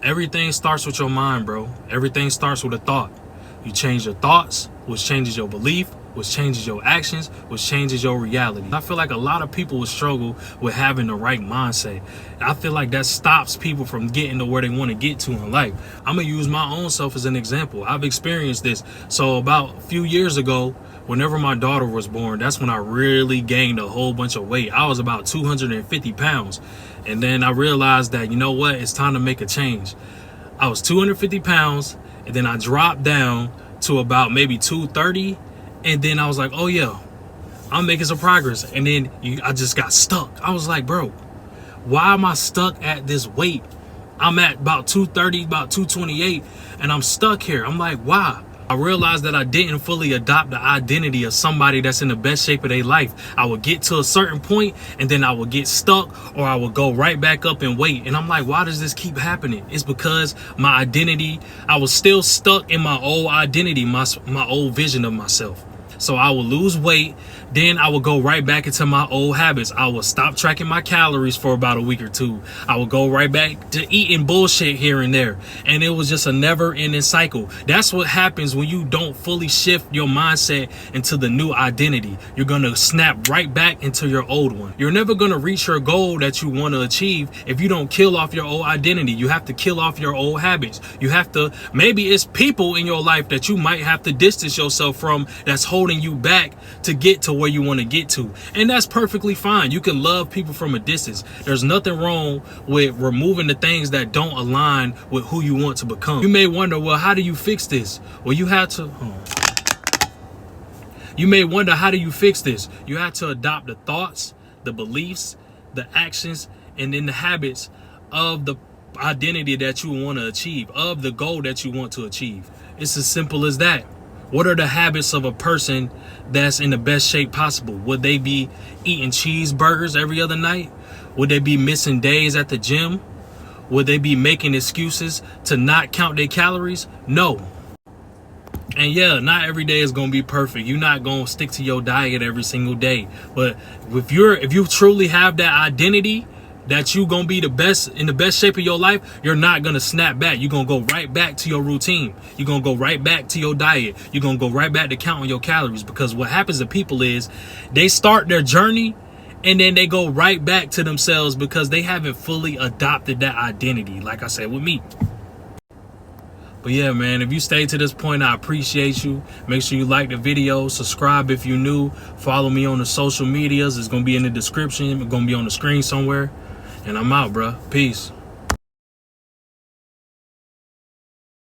Everything starts with your mind, bro. Everything starts with a thought. You change your thoughts, which changes your belief, which changes your actions, which changes your reality. I feel like a lot of people will struggle with having the right mindset. I feel like that stops people from getting to where they want to get to in life. I'm going to use my own self as an example. I've experienced this. So about a few years ago, whenever my daughter was born, that's when I really gained a whole bunch of weight. I was about 250 pounds. And then I realized that, you know what, it's time to make a change. I was 250 pounds, and then I dropped down to about maybe 230. And then I was like, oh yeah, I'm making some progress. And then I just got stuck. I was like, bro, why am I stuck at this weight? I'm at about 230, about 228, and I'm stuck here. I'm like, why? I realized that I didn't fully adopt the identity of somebody that's in the best shape of their life. I would get to a certain point and then I would get stuck, or I would go right back up in weight. And I'm like, why does this keep happening? It's because my identity, I was still stuck in my old identity, my old vision of myself. So I will lose weight, then I will go right back into my old habits. I will stop tracking my calories for about a week or two. I will go right back to eating bullshit here and there. And it was just a never-ending cycle. That's what happens when you don't fully shift your mindset into the new identity. You're going to snap right back into your old one. You're never going to reach your goal that you want to achieve if you don't kill off your old identity. You have to kill off your old habits. You have to, maybe it's people in your life that you might have to distance yourself from that's holding you back to get to where you want to get to. And that's perfectly fine. You can love people from a distance. There's nothing wrong with removing the things that don't align with who you want to become. You may wonder, well, how do you fix this? Well, you have to you may wonder, how do you fix this? You have to adopt the thoughts, the beliefs, the actions, and then the habits of the identity that you want to achieve, of the goal that you want to achieve. It's as simple as that. What are the habits of a person that's in the best shape possible? Would they be eating cheeseburgers every other night? Would they be missing days at the gym? Would they be making excuses to not count their calories? No. And yeah, not every day is going to be perfect. You're not going to stick to your diet every single day. But if you truly have that identity that you gonna be the best, in the best shape of your life, you're not gonna snap back. You're gonna go right back to your routine. You're gonna go right back to your diet. You're gonna go right back to counting your calories. Because what happens to people is they start their journey and then they go right back to themselves because they haven't fully adopted that identity, like I said with me. But yeah, man, if you stayed to this point, I appreciate you. Make sure you like the video, subscribe if you're new, follow me on the social medias. It's gonna be in the description. It's gonna be on the screen somewhere. And I'm out, bro. Peace.